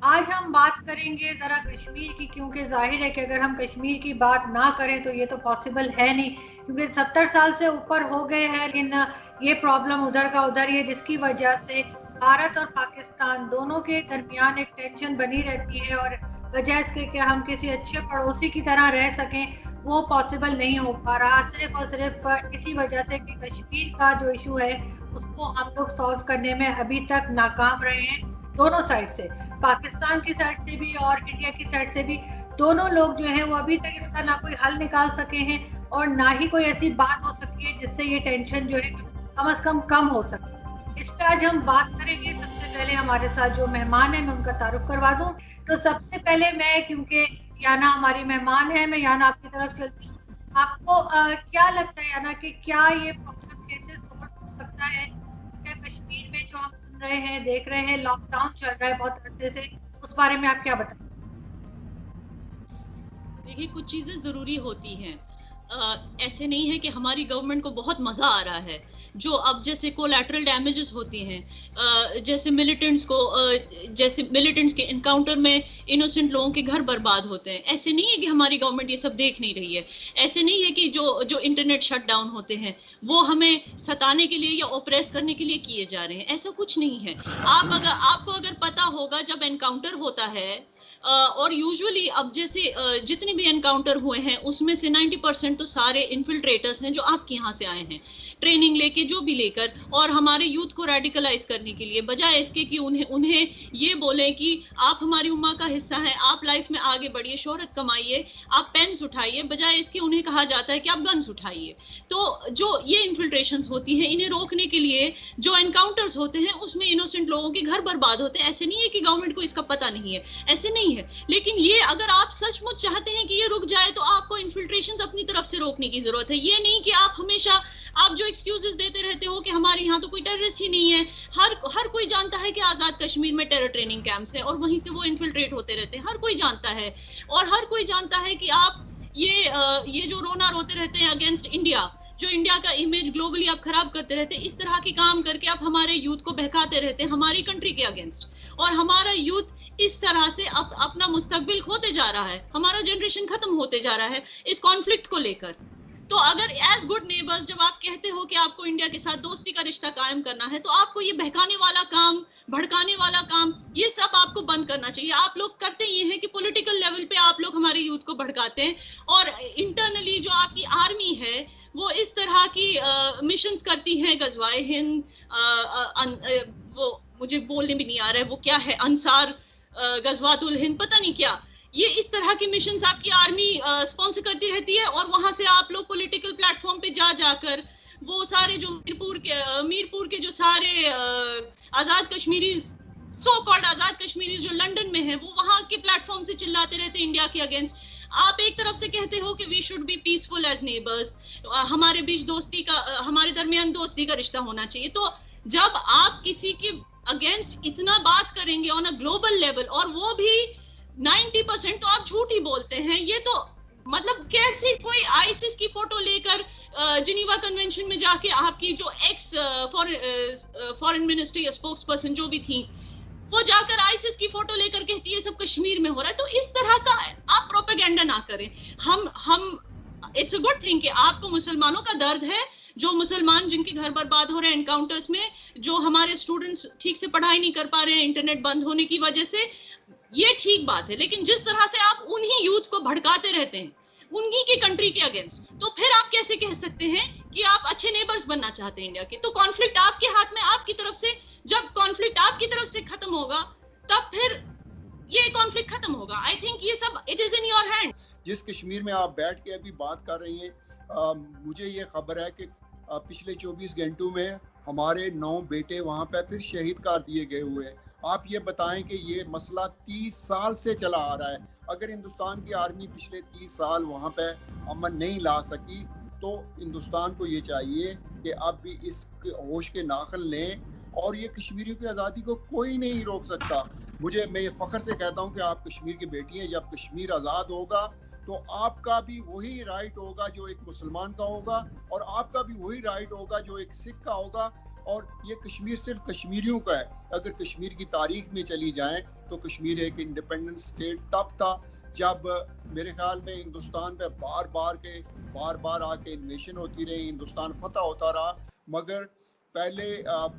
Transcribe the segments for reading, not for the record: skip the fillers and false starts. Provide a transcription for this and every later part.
आज हम बात करेंगे ज़रा कश्मीर की, क्योंकि ज़ाहिर है कि अगर हम कश्मीर की बात ना करें तो ये तो पॉसिबल है नहीं, क्योंकि 70 साल से ऊपर हो गए हैं, लेकिन ये प्रॉब्लम उधर का उधर ही है, जिसकी वजह से भारत और पाकिस्तान दोनों के दरमियान एक टेंशन बनी रहती है, और वजह इसके कि हम किसी अच्छे पड़ोसी की तरह रह सकें वो पॉसिबल नहीं हो पा रहा, सिर्फ और सिर्फ इसी वजह से कि कश्मीर का जो इशू है उसको हम लोग सॉल्व करने में अभी तक नाकाम रहे हैं, दोनों साइड से, पाकिस्तान की साइड से भी और इंडिया की साइड से भी। दोनों लोग जो है वो अभी तक इसका ना कोई हल निकाल सके हैं और ना ही कोई ऐसी बात हो सकी है जिससे ये टेंशन जो है कम से कम हो सके। इस पे आज हम बात करेंगे। सबसे पहले हमारे साथ जो मेहमान है मैं उनका तारुफ करवा दूं। तो सबसे पहले मैं, क्योंकि याना हमारी मेहमान है, मैं याना आपकी तरफ चलती हूँ। आपको क्या लगता है याना कि क्या ये प्रॉब्लम कैसे सॉल्व हो सकता है? क्या कश्मीर में जो हम सुन रहे हैं, देख रहे हैं, लॉकडाउन चल रहा है बहुत अरसे से, उस बारे में आप क्या बताएं? देखिए, कुछ चीजें जरूरी होती हैं। ऐसे नहीं है कि हमारी गवर्नमेंट को बहुत मजा आ रहा है। जो अब जैसे कोलैटरल डैमेजेस होती हैं, जैसे मिलिटेंट्स के इनकाउंटर में इनोसेंट लोगों के घर बर्बाद होते हैं, ऐसे नहीं है कि हमारी गवर्नमेंट ये सब देख नहीं रही है। ऐसे नहीं है कि जो इंटरनेट शट डाउन होते हैं वो हमें सताने के लिए या ऑपरेस करने के लिए किए जा रहे हैं, ऐसा कुछ नहीं है। आपको अगर पता होगा, जब एनकाउंटर होता है, और यूजुअली अब जैसे जितने भी एनकाउंटर हुए हैं उसमें से 90% तो सारे इन्फिल्ट्रेटर्स हैं जो आपके यहाँ से आए हैं, ट्रेनिंग लेके, जो भी लेकर, और हमारे यूथ को रेडिकलाइज करने के लिए, बजाय इसके कि उन्हें ये बोले कि आप हमारी उम्मा का हिस्सा हैं, आप लाइफ में आगे बढ़िए, शोहरत कमाइए, आप पेन्स उठाइए, बजाय इसके उन्हें कहा जाता है कि आप गन्स उठाइए। तो जो ये इन्फिल्ट्रेशंस होती हैं, इन्हें रोकने के लिए जो एनकाउंटर्स होते हैं उसमें इनोसेंट लोगों के घर बर्बाद होते हैं। ऐसे नहीं है कि गवर्नमेंट को इसका पता नहीं है, ऐसे नहीं है। लेकिन ये, अगर आप सचमुच चाहते हैं कि ये रुक जाए तो आपको इन्फिल्ट्रेशंस अपनी तरफ से रोकने की जरूरत है। ये नहीं कि आप हमेशा आप जो एक्सक्यूजेस देते रहते हो कि हमारे यहाँ तो कोई टेररिस्ट ही नहीं है। हर कोई जानता है कि आजाद कश्मीर में टेरर ट्रेनिंग कैंप्स है और वहीं से वो इन्फिल्ट्रेट होते रहते हैं, हर कोई जानता है। और हर कोई जानता है कि आप ये जो रोना रोते रहते हैं अगेंस्ट इंडिया, जो इंडिया का इमेज ग्लोबली आप खराब करते रहते हैं, इस तरह के काम करके आप हमारे यूथ को बहकाते रहते हैं हमारी कंट्री के अगेंस्ट, और हमारा यूथ इस तरह से अपना मुस्तकबिल खोते जा रहा है, हमारा जनरेशन खत्म होते जा रहा है इस कॉन्फ्लिक्ट को लेकर। तो अगर एज गुड नेबर्स जब आप कहते हो कि आपको इंडिया के साथ दोस्ती का रिश्ता कायम करना है, तो आपको ये बहकाने वाला काम, भड़काने वाला काम, ये सब आपको बंद करना चाहिए। आप लोग करते ये हैं कि पॉलिटिकल लेवल पे आप लोग हमारे यूथ को भड़काते हैं, और इंटरनली जो आपकी आर्मी है वो इस तरह की मिशंस करती हैं, गजवाए हिंद, वो मुझे बोलने भी नहीं आ रहा है वो क्या है, अंसार गजवातुल हिंद, पता नहीं क्या, ये इस तरह की मिशंस आपकी आर्मी स्पॉन्सर करती रहती है। और वहां से आप लोग पॉलिटिकल प्लेटफॉर्म पे जाकर वो सारे जो मीरपुर के जो सारे आजाद कश्मीरी, सो कॉल्ड आजाद कश्मीरी जो लंदन में है, वो वहां के प्लेटफॉर्म से चिल्लाते रहते हैं इंडिया के अगेंस्ट। आप एक तरफ से कहते हो कि we should be peaceful as neighbours, हमारे बीच दोस्ती का, हमारे दरमियान दोस्ती का रिश्ता होना चाहिए। तो जब आप किसी के अगेंस्ट इतना बात करेंगे ऑन अ ग्लोबल लेवल, और वो भी 90% तो आप झूठ ही बोलते हैं, ये तो मतलब कैसे कोई आईसिस की फोटो लेकर जिनीवा कन्वेंशन में जाके आपकी जो x foreign ministry spokes person जो भी थी, वो जाकर आईसिस की फोटो लेकर कहती है सब कश्मीर में हो रहा है। तो इस तरह का आप प्रोपेगेंडा ना करें। हम इट्स अ गुड थिंग कि आपको मुसलमानों का दर्द है, जो मुसलमान जिनके घर बर्बाद हो रहे हैं एनकाउंटर्स में, जो हमारे स्टूडेंट्स ठीक से पढ़ाई नहीं कर पा रहे हैं इंटरनेट बंद होने की वजह से, ये ठीक बात है। लेकिन जिस तरह से आप उन्हीं यूथ को भड़काते रहते हैं उन्हीं की कंट्री के अगेंस्ट, तो फिर आप कैसे कह सकते हैं कि आप अच्छे नेबर्स बनना चाहते हैं इंडिया के? तो कॉन्फ्लिक्ट आपके हाथ में, आपकी तरफ से, जब कॉन्फ्लिक्ट आपकी तरफ से खत्म होगा तब फिर ये कॉन्फ्लिक्ट खत्म होगा। आई थिंक ये सब it is in your hand. जिस कश्मीर में आप बैठ के अभी बात कर रही हैं, मुझे ये खबर है कि पिछले 24 घंटों में हमारे 9 बेटे वहाँ पे फिर शहीद कर दिए गए हुए हैं। आप ये बताएं कि ये मसला 30 साल से चला आ रहा है। अगर हिंदुस्तान की आर्मी पिछले 30 साल वहाँ पे अमन नहीं ला सकी, तो हिंदुस्तान को ये चाहिए कि अब भी इस होश के नाखल लें, और ये कश्मीरियों की आज़ादी को कोई नहीं रोक सकता। मैं ये फ़ख्र से कहता हूँ कि आप कश्मीर की बेटी हैं। जब कश्मीर आज़ाद होगा तो आपका भी वही राइट होगा जो एक मुसलमान का होगा, और आपका भी वही राइट होगा जो एक सिख का होगा। और ये कश्मीर सिर्फ कश्मीरियों का है। अगर कश्मीर की तारीख में चली जाएं तो कश्मीर एक इंडिपेंडेंट स्टेट तब था जब मेरे ख्याल में हिंदुस्तान पे बार बार आके इन्वेशन होती रही, हिंदुस्तान फतह होता रहा, मगर पहले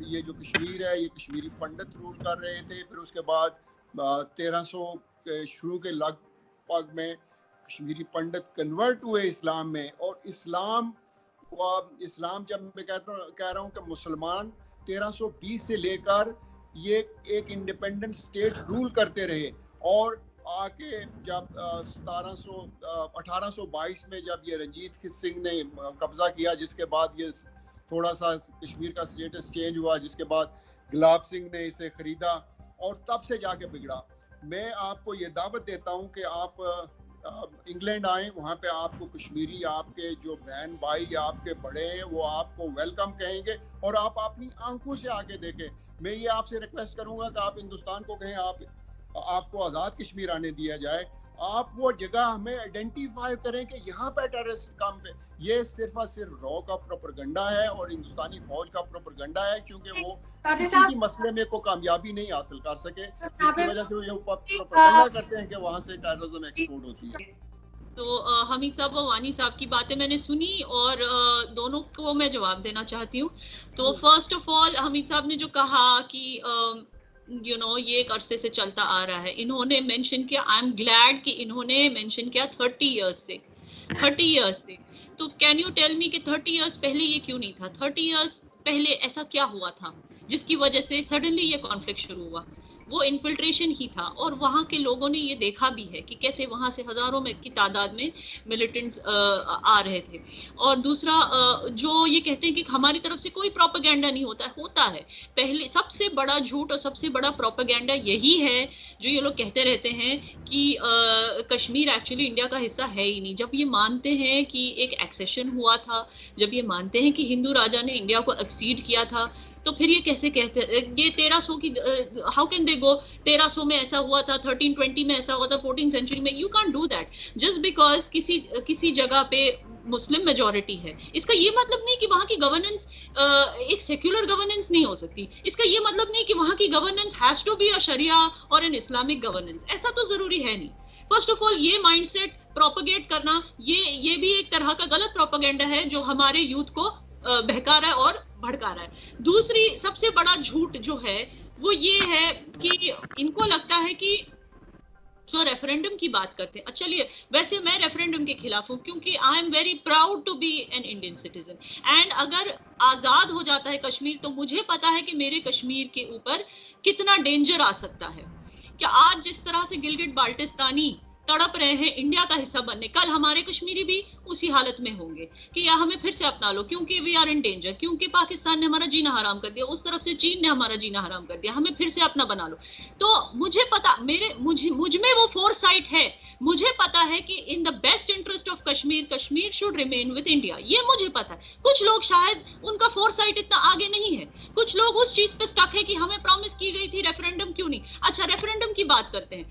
ये जो कश्मीर है ये कश्मीरी पंडित रूल कर रहे थे। फिर उसके बाद 1300 के शुरू के लगभग में कश्मीरी पंडित कन्वर्ट हुए इस्लाम में, और इस्लाम जब मैं कह रहा हूँ कि मुसलमान 1320 से लेकर ये एक इंडिपेंडेंट स्टेट रूल करते रहे, और आके जब 1822 में जब ये रंजीत सिंह ने कब्जा किया, जिसके बाद ये थोड़ा सा कश्मीर का स्टेटस चेंज हुआ, जिसके बाद गुलाब सिंह ने इसे खरीदा और तब से जाके बिगड़ा। मैं आपको ये दावत देता हूँ कि आप इंग्लैंड आए, वहाँ पे आपको कश्मीरी आपके जो बहन भाई आपके बड़े हैं वो आपको वेलकम कहेंगे, और आप अपनी आंखों से आके देखें। मैं ये आपसे रिक्वेस्ट करूँगा कि आप हिंदुस्तान को कहें आपको आज़ाद कश्मीर आने दिया जाए, आप वो जगह हमें आइडेंटिफाई करें कि यहाँ पे टेररिस्ट काम पे। ये सिर्फ और सिर्फ रॉ का प्रोपेगेंडा है और हिंदुस्तानी फौज का प्रोपेगेंडा है, क्योंकि वो किसी भी मसले में को कामयाबी नहीं हासिल कर सके, जिसकी वजह से वो ये प्रोपेगेंडा करते हैं कि वहाँ से टेररिज्म एक्सपोर्ट होती है। तो हमीद साहब और वानी साहब की बातें मैंने सुनी और दोनों को मैं जवाब देना चाहती हूँ। तो फर्स्ट ऑफ ऑल हमीद साहब ने जो कहा कि ये एक अरसे से चलता आ रहा है, इन्होंने मेंशन किया, आई एम ग्लैड कि इन्होंने मेंशन किया 30 इयर्स से। तो कैन यू टेल मी कि 30 इयर्स पहले ये क्यों नहीं था? 30 इयर्स पहले ऐसा क्या हुआ था जिसकी वजह से सडनली ये कॉन्फ्लिक्ट शुरू हुआ? वो इन्फिल्ट्रेशन ही था, और वहाँ के लोगों ने ये देखा भी है कि कैसे वहाँ से हजारों में की तादाद में मिलिटेंट्स आ रहे थे। और दूसरा जो ये कहते हैं कि हमारी तरफ से कोई प्रोपेगेंडा नहीं होता है। पहले सबसे बड़ा झूठ और सबसे बड़ा प्रोपेगेंडा यही है जो ये लोग कहते रहते हैं कि कश्मीर एक्चुअली इंडिया का हिस्सा है ही नहीं। जब ये मानते हैं कि एक एक्सेशन हुआ था, जब ये मानते हैं कि हिंदू राजा ने इंडिया को एक्सीड किया था, तो फिर ये कैसे कहते हैं ये 1300 की, हाउ कैन दे गो 1300 में ऐसा हुआ था, 1320 में ऐसा हुआ था, 14th सेंचुरी में? You can't do that just because किसी जगह पे मुस्लिम मेजॉरिटी है। इसका ये मतलब नहीं कि वहाँ की गवर्नेंस एक सेक्युलर गवर्नेंस नहीं हो सकती। इसका ये मतलब नहीं कि वहाँ की governance has to be a sharia or an Islamic governance. ऐसा तो जरूरी है नहीं। फर्स्ट ऑफ ऑल ये माइंडसेट प्रोपेगेट करना ये भी एक तरह का गलत प्रोपेगेंडा है जो हमारे यूथ को बहका रहा है और भड़का रहा है। दूसरी सबसे बड़ा झूठ जो है वो ये है कि इनको लगता है कि जो रेफरेंडम की बात करते हैं, चलिए वैसे मैं रेफरेंडम के खिलाफ हूं क्योंकि I am very proud to be an Indian citizen, and अगर आजाद हो जाता है कश्मीर तो मुझे पता है कि मेरे कश्मीर के ऊपर कितना डेंजर आ सकता है। क्या आज जिस तरह से गिलगिट बाल्टिस्तानी तड़प रहे हैं इंडिया का हिस्सा बनने, कल हमारे कश्मीरी भी उसी हालत में होंगे कि या हमें फिर से अपना लो क्योंकि वी आर इन डेंजर, क्योंकि पाकिस्तान ने हमारा जीना हराम कर दिया, उस तरफ से चीन ने हमारा जीना हराम कर दिया, हमें फिर से अपना बना लो। तो मुझे पता, मुझ में वो फोरसाइट है, मुझे पता है कि in the best interest of Kashmir should remain with India, ये मुझे पता है। कुछ लोग शायद उनका फोरसाइट इतना आगे नहीं है, कुछ लोग उस चीज पे स्टक है कि हमें प्रॉमिस की गई थी रेफरेंडम क्यों नहीं। अच्छा रेफरेंडम की बात करते हैं,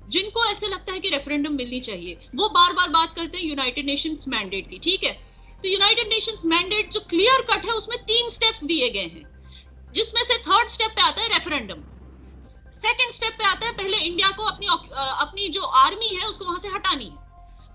जिनको ऐसे लगता है कि रेफरेंडम मिलनी चाहिए वो बार बार बात करते हैं यूनाइटेड नेशंस मैंडेट की, ठीक है? तो यूनाइटेड नेशंस मैंडेट जो क्लियर कट है उसमें 3 स्टेप्स दिए गए हैं, जिसमें से थर्ड स्टेप पे आता है रेफरेंडम, सेकंड स्टेप पे आता है पहले इंडिया को अपनी जो आर्मी है उसको वहां से हटानी है,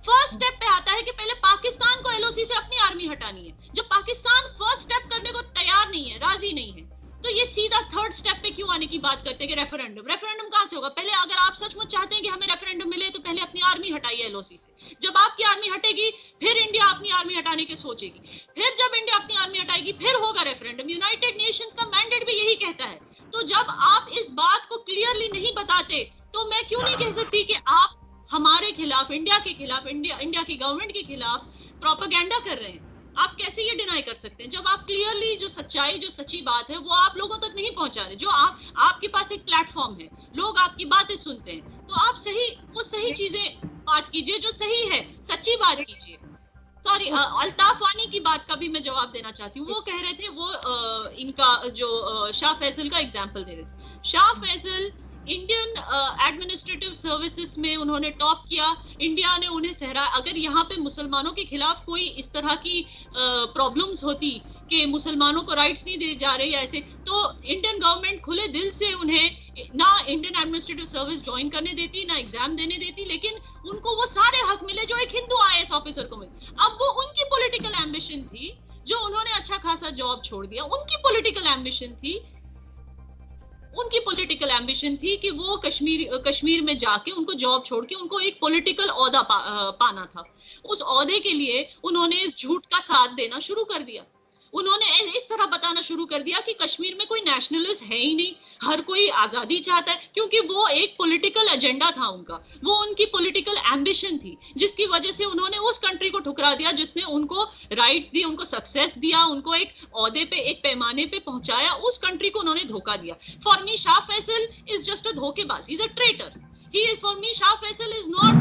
फर्स्ट स्टेप पे आता है कि पहले पाकिस्तान को एलओसी से अपनी आर्मी हटानी है। जब पाकिस्तान फर्स्ट स्टेप करने को तैयार नहीं है, राजी नहीं है, तो ये सीधा थर्ड स्टेप पे क्यों आने की बात करते हैं कि रेफरेंडम कहां से होगा? पहले अगर आप सचमुच चाहते हैं कि हमें रेफरेंडम मिले तो पहले अपनी आर्मी हटाइए एलओसी से। जब आपकी आर्मी हटेगी फिर इंडिया अपनी आर्मी हटाने की सोचेगी, फिर जब इंडिया अपनी आर्मी हटाएगी फिर होगा रेफरेंडम। यूनाइटेड नेशंस का मैंडेट भी यही कहता है। तो जब आप इस बात को क्लियरली नहीं बताते तो मैं क्यों नहीं कह सकती कि आप हमारे खिलाफ, इंडिया के खिलाफ, इंडिया की गवर्नमेंट के खिलाफ प्रोपेगेंडा कर रहे हैं? आप कैसे ये डिनाई कर सकते हैं जब आप क्लियरली जो सच्चाई, जो सच्ची बात है वो आप लोगों तक नहीं पहुंचा रहे? जो आपके पास एक प्लेटफॉर्म है, लोग आपकी बातें सुनते हैं, तो आप सही चीजें बात कीजिए, जो सही है, सच्ची बात कीजिए। सॉरी, अल्ताफ वानी की बात का भी मैं जवाब देना चाहती हूँ। वो कह रहे थे, वो इनका जो शाह फैसल का एग्जाम्पल दे रहे थे। Shah Faisal Indian administrative services में उन्होंने टॉप किया, इंडिया ने उन्हें सहरा। अगर यहाँ पे मुसलमानों के खिलाफ कोई इस तरह की प्रॉब्लम्स होती कि मुसलमानों को राइट्स नहीं दिए जा रहे या ऐसे, तो इंडियन गवर्नमेंट खुले दिल से उन्हें ना इंडियन एडमिनिस्ट्रेटिव सर्विस ज्वाइन करने देती, ना एग्जाम देने देती, लेकिन उनको वो सारे हक मिले जो एक हिंदू आईएएस ऑफिसर को मिले। अब वो उनकी पॉलिटिकल एम्बिशन थी, जो उन्होंने अच्छा खासा जॉब छोड़ दिया, उनकी पॉलिटिकल एम्बिशन थी कि वो कश्मीर में जाके उनको जॉब छोड़ के उनको एक पॉलिटिकल ओहदा पाना था। उस ओहदे के लिए उन्होंने इस झूठ का साथ देना शुरू कर दिया। उन्होंने इस तरह बताना शुरू कर दिया कि कश्मीर में कोई नेशनलिस्ट है ही नहीं, हर कोई आजादी चाहता है, क्योंकि वो एक पॉलिटिकल एजेंडा था उनका, वो उनकी पॉलिटिकल एम्बिशन थी, जिसकी वजह से उन्होंने उस कंट्री को ठुकरा दिया जिसने उनको राइट्स दिए, उनको सक्सेस दिया, उनको एक ओहदे पे, एक पैमाने पे पहुंचाया। उस कंट्री को उन्होंने धोखा दिया। For me Shah Faisal is just a धोखेबाज, he is a traitor. For me Shah Faisal is not